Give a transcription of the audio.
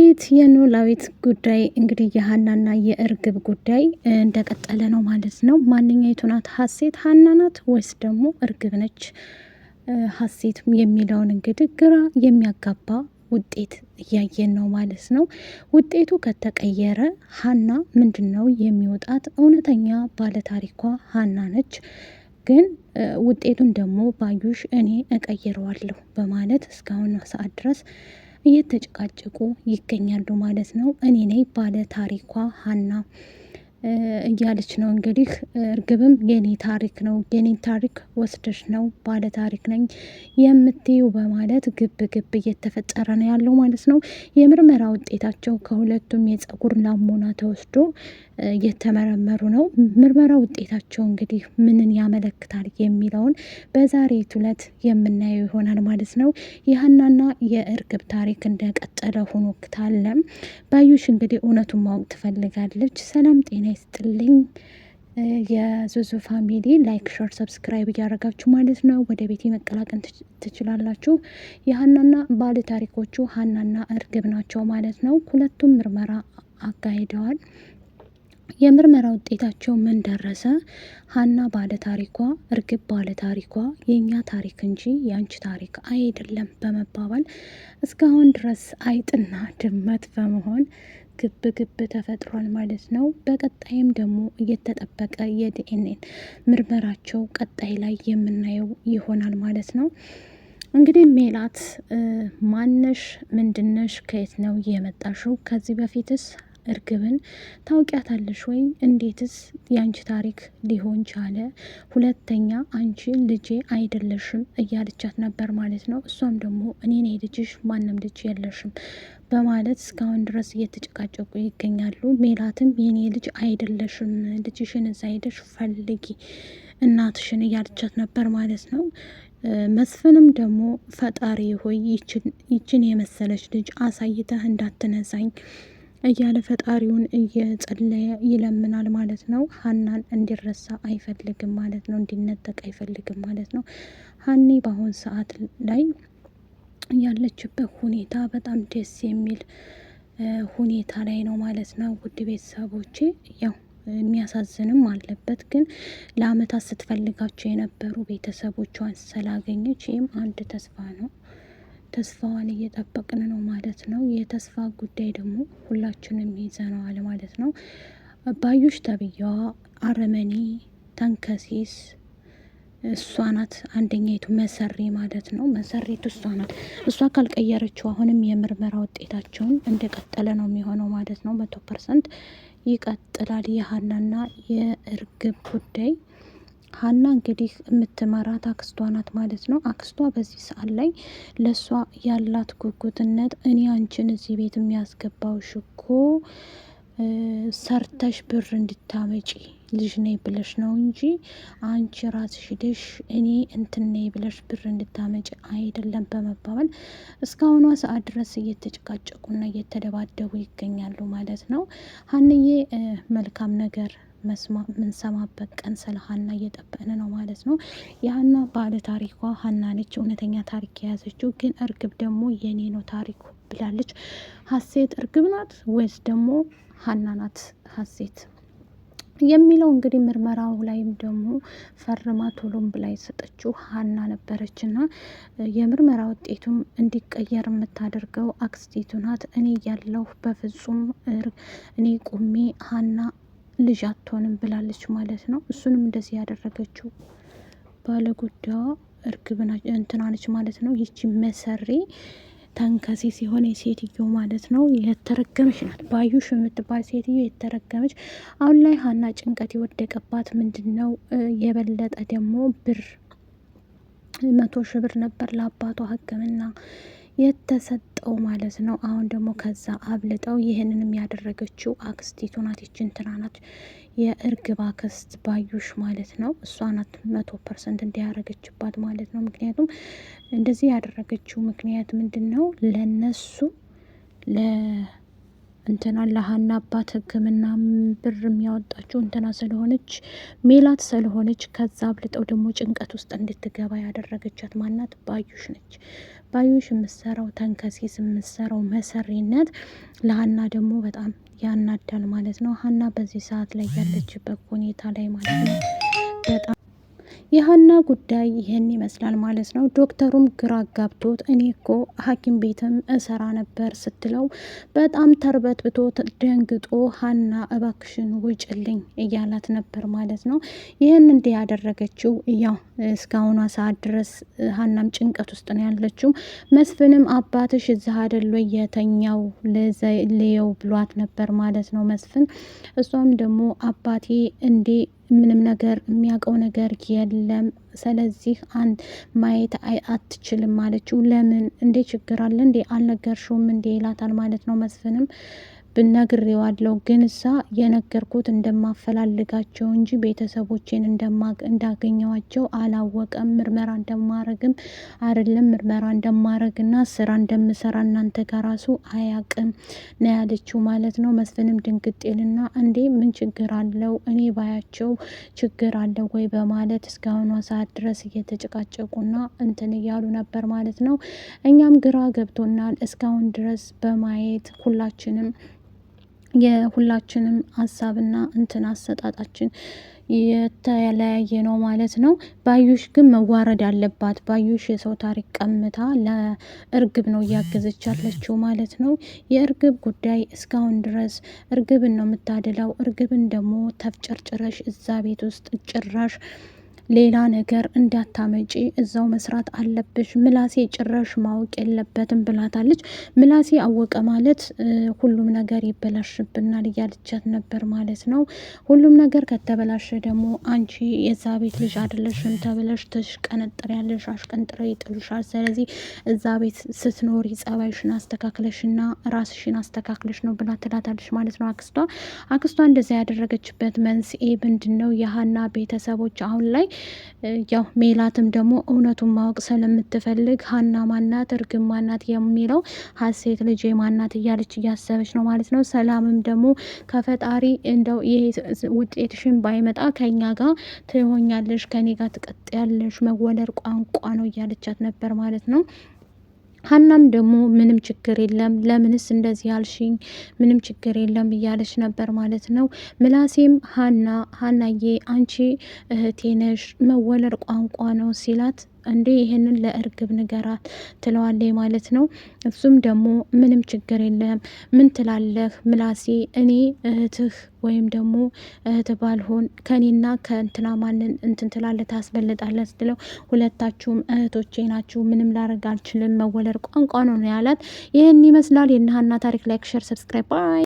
ኖላዊት የኖላዊት ጉዳይ እንግዲህ የሀናና የእርግብ ጉዳይ እንደቀጠለ ነው ማለት ነው። ማንኛይቱ ናት ሀሴት? ሀና ናት ወይስ ደግሞ እርግብ ነች ሀሴት የሚለውን እንግዲህ ግራ የሚያጋባ ውጤት እያየን ነው ማለት ነው። ውጤቱ ከተቀየረ ሀና ምንድን ነው የሚወጣት? እውነተኛ ባለታሪኳ ሀና ነች። ግን ውጤቱን ደግሞ ባዩሽ እኔ እቀይረዋለሁ በማለት እስካሁን ሰዓት ድረስ እየተጨቃጨቁ ይገኛሉ ማለት ነው። እኔ ነኝ ባለ ታሪኳ ሀና እያለች ነው እንግዲህ። እርግብም የኔ ታሪክ ነው፣ የኔን ታሪክ ወስደሽ ነው ባለ ታሪክ ነኝ የምትዩ በማለት ግብ ግብ እየተፈጠረ ነው ያለው ማለት ነው። የምርመራ ውጤታቸው ከሁለቱም የጸጉር ናሙና ተወስዶ እየተመረመሩ ነው። ምርመራ ውጤታቸው እንግዲህ ምንን ያመለክታል የሚለውን በዛሬቱ ዕለት የምናየው ይሆናል ማለት ነው። የሀናና የእርግብ ታሪክ እንደቀጠለ ሆኖ ታለም ባዩሽ እንግዲህ እውነቱን ማወቅ ትፈልጋለች። ሰላም ጤና ይስጥልኝ የዙዙ ፋሚሊ፣ ላይክ ሸር ሰብስክራይብ እያደረጋችሁ ማለት ነው ወደ ቤቴ መቀላቀል ትችላላችሁ። የሀናና ባለ ታሪኮቹ ሀናና እርግብ ናቸው ማለት ነው። ሁለቱም ምርመራ አካሂደዋል። የምርመራ ውጤታቸው ምን ደረሰ? ሀና ባለ ታሪኳ፣ እርግብ ባለ ታሪኳ የእኛ ታሪክ እንጂ የአንቺ ታሪክ አይደለም በመባባል እስካሁን ድረስ አይጥና ድመት በመሆን ግብ ግብ ተፈጥሯል ማለት ነው። በቀጣይም ደግሞ እየተጠበቀ የዲኤንኤ ምርመራቸው ቀጣይ ላይ የምናየው ይሆናል ማለት ነው። እንግዲህ ሜላት ማነሽ? ምንድነሽ? ከየት ነው የመጣሽው? ከዚህ በፊትስ እርግብን ታውቂያታለሽ ወይ? እንዴትስ ያንቺ ታሪክ ሊሆን ቻለ? ሁለተኛ አንቺ ልጄ አይደለሽም እያለቻት ነበር ማለት ነው። እሷም ደግሞ እኔ ነኝ ልጅሽ፣ ማንም ልጅ የለሽም በማለት እስካሁን ድረስ እየተጨቃጨቁ ይገኛሉ። ሜላትም የኔ ልጅ አይደለሽም፣ ልጅሽን እዛ ሄደሽ ፈልጊ እናትሽን እያለቻት ነበር ማለት ነው። መስፍንም ደግሞ ፈጣሪ ሆይ ይችን የመሰለች ልጅ አሳይተህ እንዳትነሳኝ እያለ ፈጣሪውን እየጸለየ ይለምናል ማለት ነው። ሀናን እንዲረሳ አይፈልግም ማለት ነው፣ እንዲነጠቅ አይፈልግም ማለት ነው። ሀኒ በአሁን ሰዓት ላይ ያለችበት ሁኔታ በጣም ደስ የሚል ሁኔታ ላይ ነው ማለት ነው። ውድ ቤተሰቦቼ ያው የሚያሳዝንም አለበት፣ ግን ለአመታት ስትፈልጋቸው የነበሩ ቤተሰቦቿን ስላገኘች ይህም አንድ ተስፋ ነው። ተስፋዋን እየጠበቅን ነው ማለት ነው። የተስፋ ጉዳይ ደግሞ ሁላችንም ይዘነዋል ማለት ነው። ባዩሽ ተብያዋ አረመኔ ተንከሲስ እሷ ናት። አንደኛይቱ መሰሪ ማለት ነው። መሰሪቱ እሷ ናት። እሷ ካልቀየረችው አሁንም የምርመራ ውጤታቸውን እንደቀጠለ ነው የሚሆነው ማለት ነው። 100% ይቀጥላል የሀናና የእርግብ ጉዳይ። ሀና እንግዲህ የምትመራት አክስቷ ናት ማለት ነው። አክስቷ በዚህ ሰዓት ላይ ለእሷ ያላት ጉጉትነት እኔ አንቺን እዚህ ቤት የሚያስገባውሽ እኮ ሰርተሽ ብር እንድታመጪ ልጅ ነኝ ብለሽ ነው እንጂ አንቺ ራስሽ ሂደሽ እኔ እንትን ነኝ ብለሽ ብር እንድታመጪ አይደለም በመባባል እስካሁኗ ሰዓት ድረስ እየተጨቃጨቁና እየተደባደቡ ይገኛሉ ማለት ነው። ሀንዬ መልካም ነገር ምንሰማበት ቀን ስለ ሀና እየጠበቅን ነው ማለት ነው። የሀና ባለ ታሪኳ ሀና ነች፣ እውነተኛ ታሪክ የያዘችው። ግን እርግብ ደግሞ የኔ ነው ታሪኩ ብላለች። ሀሴት እርግብ ናት ወይስ ደግሞ ሀና ናት ሀሴት የሚለው እንግዲህ ምርመራው ላይም ደግሞ ፈርማ ቶሎም ብላ የሰጠችው ሀና ነበረች። እና የምርመራ ውጤቱም እንዲቀየር የምታደርገው አክስቲቱ ናት። እኔ ያለሁ በፍጹም እኔ ቁሜ ሀና ልጅ አትሆንም ብላለች ማለት ነው። እሱንም እንደዚህ ያደረገችው ባለጉዳዩ እርግብ እንትናነች ማለት ነው። ይቺ መሰሪ ተንከሴ ሲሆን የሴትዮ ማለት ነው የተረገመች ናት። ባዩሽ የምትባል ሴትዮ የተረገመች። አሁን ላይ ሀና ጭንቀት የወደቀባት ምንድን ነው? የበለጠ ደግሞ ብር 100,000 ብር ነበር ለአባቷ ሕክምና የተሰጠው ማለት ነው። አሁን ደግሞ ከዛ አብልጠው ይህንንም ያደረገችው አክስቲቱ ናት። ይችን እንትና ናት የእርግብ አክስት ባዩሽ ማለት ነው። እሷ ናት 100% እንዲያደረገችባት ማለት ነው። ምክንያቱም እንደዚህ ያደረገችው ምክንያት ምንድን ነው? ለነሱ እንትና ለሀና አባት ሕክምና ብር የሚያወጣችው እንትና ስለሆነች ሜላት ስለሆነች ከዛ አብልጠው ደግሞ ጭንቀት ውስጥ እንድትገባ ያደረገቻት ማናት? ባዩሽ ነች። ባዩሽ የምትሰራው ተንከሲስ የምትሰራው መሰሪነት ለሀና ደግሞ በጣም ያናዳል ማለት ነው። ሀና በዚህ ሰዓት ላይ ያለችበት ሁኔታ ላይ ማለት ነው በጣም የሀና ጉዳይ ይህን ይመስላል ማለት ነው። ዶክተሩም ግራ ጋብቶት እኔ እኮ ሐኪም ቤትም እሰራ ነበር ስትለው በጣም ተርበትብቶ ደንግጦ ሀና እባክሽን ውጭልኝ እያላት ነበር ማለት ነው። ይህን እንዲህ ያደረገችው ያው እስካሁኗ ሰዓት ድረስ ሀናም ጭንቀት ውስጥ ነው ያለችው። መስፍንም አባትሽ እዛ አይደል የተኛው ልየው ብሏት ነበር ማለት ነው መስፍን። እሷም ደግሞ አባቴ እንዴ ምንም ነገር የሚያውቀው ነገር የለም፣ ስለዚህ ማየት አትችልም አለችው። ለምን እንዴ ችግር አለ እንዴ አልነገርሽውም እንዴ ይላታል ማለት ነው መስፍንም ብነግሬዋለሁ ግን እሳ የነገርኩት እንደማፈላልጋቸው እንጂ ቤተሰቦቼን እንዳገኘዋቸው አላወቀም። ምርመራ እንደማረግም አይደለም ምርመራ እንደማረግና ስራ እንደምሰራ እናንተ ጋር ራሱ አያቅም ነው ያለችው ማለት ነው። መስፍንም ድንግጤልና እንዴ ምን ችግር አለው እኔ ባያቸው ችግር አለው ወይ በማለት እስካሁኗ ሰዓት ድረስ እየተጨቃጨቁና እንትን እያሉ ነበር ማለት ነው። እኛም ግራ ገብቶናል እስካሁን ድረስ በማየት የሁላችንም ሀሳብና እንትን አሰጣጣችን የተለያየ ነው ማለት ነው። ባዩሽ ግን መዋረድ አለባት። ባዩሽ የሰው ታሪክ ቀምታ ለእርግብ ነው እያገዘች ያለችው ማለት ነው። የእርግብ ጉዳይ እስካሁን ድረስ እርግብን ነው የምታድለው። እርግብን ደግሞ ተፍጨርጭረሽ እዛ ቤት ውስጥ ጭራሽ ሌላ ነገር እንዳታመጪ እዛው መስራት አለብሽ፣ ምላሴ ጭራሽ ማወቅ የለበትም ብላታለች። ምላሴ አወቀ ማለት ሁሉም ነገር ይበላሽብናል እያለቻት ነበር ማለት ነው። ሁሉም ነገር ከተበላሸ ደግሞ አንቺ የዛ ቤት ልጅ አይደለሽም ተብለሽ ትሽቀነጥሪያለሽ፣ አሽቀንጥረው ይጥሉሻል። ስለዚህ እዛ ቤት ስትኖሪ ጸባይሽን አስተካክለሽና ራስሽን አስተካክለሽ ነው ብላ ትላታለች ማለት ነው አክስቷ እንደዚያ ያደረገችበት መንስኤ ምንድን ነው? የሀና ቤተሰቦች አሁን ላይ ያው ሜላትም ደግሞ እውነቱን ማወቅ ስለምትፈልግ ሀና ማናት እርግብ ማናት የሚለው ሀሴት ልጅ ማናት እያለች እያሰበች ነው ማለት ነው። ሰላምም ደግሞ ከፈጣሪ እንደው ይሄ ውጤትሽን ባይመጣ ከኛ ጋር ትሆኛለሽ፣ ከኔ ጋር ትቀጥያለሽ፣ መወለድ ቋንቋ ነው እያለቻት ነበር ማለት ነው። ሀናም ደግሞ ምንም ችግር የለም ለምንስ እንደዚህ ያልሽኝ ምንም ችግር የለም እያለች ነበር ማለት ነው። ምላሴም ሀናዬ አንቺ እህቴ ነሽ መወለድ ቋንቋ ነው ሲላት እንዴ ይሄንን ለእርግብ ንገራት ትለዋለች ማለት ነው። እሱም ደግሞ ምንም ችግር የለም ምን ትላለህ ምላሴ እኔ እህትህ ወይም ደግሞ እህት ባልሆን ከኔና ከእንትና ማንን እንትን ትላለህ ታስበልጣለህ ስትለው ሁለታችሁም እህቶቼ ናችሁ ምንም ላረግ አልችልም መወለድ ቋንቋ ነው ያላት። ይህን ይመስላል የእነ ሀና ታሪክ። ላይክ ሸር ሰብስክራይብ ባይ